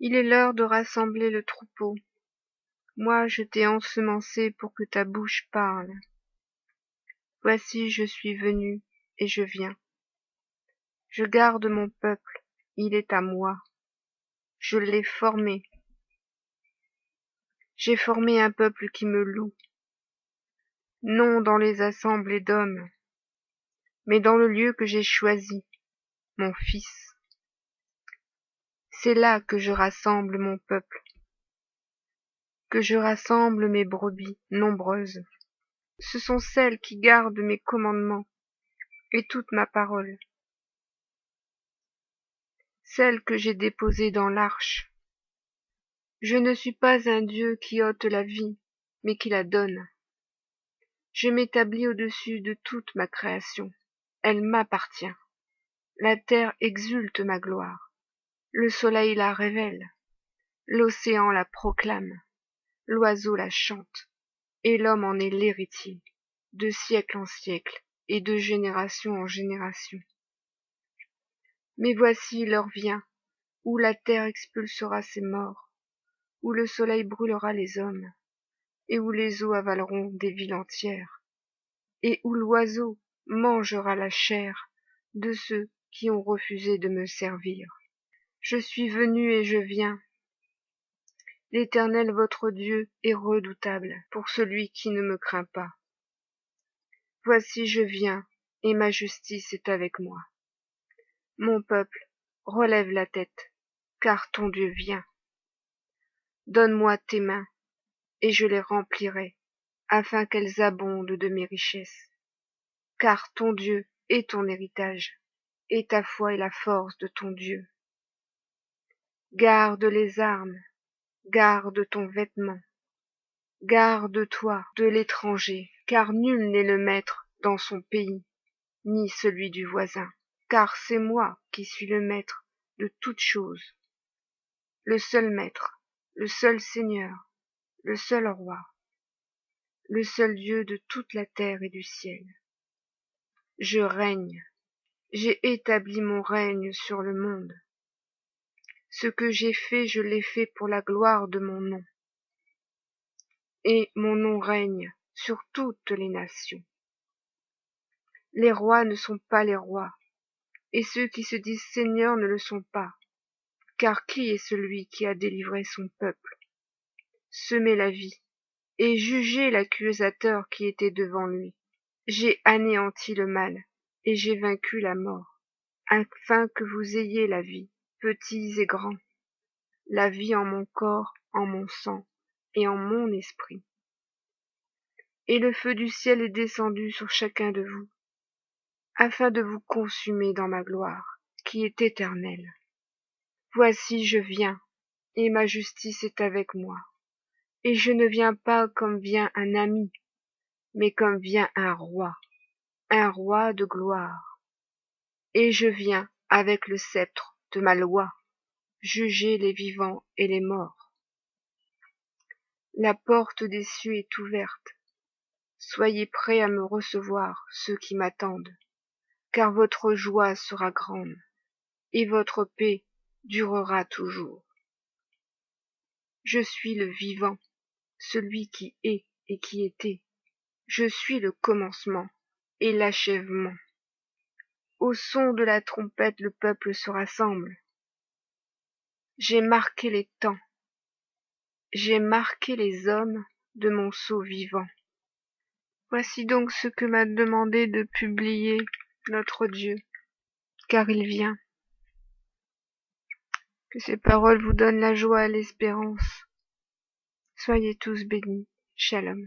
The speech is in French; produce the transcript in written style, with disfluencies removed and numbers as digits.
Il est l'heure de rassembler le troupeau. Moi je t'ai ensemencé pour que ta bouche parle. Voici je suis venu et je viens. Je garde mon peuple, il est à moi. Je l'ai formé. J'ai formé un peuple qui me loue, non dans les assemblées d'hommes, mais dans le lieu que j'ai choisi, mon fils. C'est là que je rassemble mon peuple, que je rassemble mes brebis nombreuses. Ce sont celles qui gardent mes commandements et toute ma parole, celles que j'ai déposées dans l'arche. Je ne suis pas un Dieu qui ôte la vie, mais qui la donne. Je m'établis au-dessus de toute ma création. Elle m'appartient. La terre exulte ma gloire. Le soleil la révèle. L'océan la proclame. L'oiseau la chante. Et l'homme en est l'héritier, de siècle en siècle et de génération en génération. Mais voici l'heure vient, où la terre expulsera ses morts, où le soleil brûlera les hommes, et où les eaux avaleront des villes entières, et où l'oiseau mangera la chair de ceux qui ont refusé de me servir. Je suis venu et je viens. L'Éternel votre Dieu est redoutable pour celui qui ne me craint pas. Voici je viens, et ma justice est avec moi. Mon peuple, relève la tête, car ton Dieu vient. Donne-moi tes mains, et je les remplirai, afin qu'elles abondent de mes richesses. Car ton Dieu est ton héritage, et ta foi est la force de ton Dieu. Garde les armes, garde ton vêtement, garde-toi de l'étranger, car nul n'est le maître dans son pays, ni celui du voisin, car c'est moi qui suis le maître de toutes choses, le seul maître, le seul Seigneur, le seul roi, le seul Dieu de toute la terre et du ciel. Je règne, j'ai établi mon règne sur le monde. Ce que j'ai fait, je l'ai fait pour la gloire de mon nom. Et mon nom règne sur toutes les nations. Les rois ne sont pas les rois, et ceux qui se disent seigneurs ne le sont pas. Car qui est celui qui a délivré son peuple, semé la vie, et jugé l'accusateur qui était devant lui? J'ai anéanti le mal, et j'ai vaincu la mort, afin que vous ayez la vie, petits et grands, la vie en mon corps, en mon sang, et en mon esprit. Et le feu du ciel est descendu sur chacun de vous, afin de vous consumer dans ma gloire, qui est éternelle. Voici je viens, et ma justice est avec moi. Et je ne viens pas comme vient un ami, mais comme vient un roi de gloire. Et je viens avec le sceptre de ma loi, juger les vivants et les morts. La porte des cieux est ouverte. Soyez prêts à me recevoir, ceux qui m'attendent, car votre joie sera grande, et votre paix durera toujours. Je suis le vivant, celui qui est et qui était. Je suis le commencement et l'achèvement. Au son de la trompette, le peuple se rassemble. J'ai marqué les temps, j'ai marqué les hommes de mon sceau vivant. Voici donc ce que m'a demandé de publier notre Dieu, car il vient. Que ces paroles vous donnent la joie et l'espérance. Soyez tous bénis. Shalom.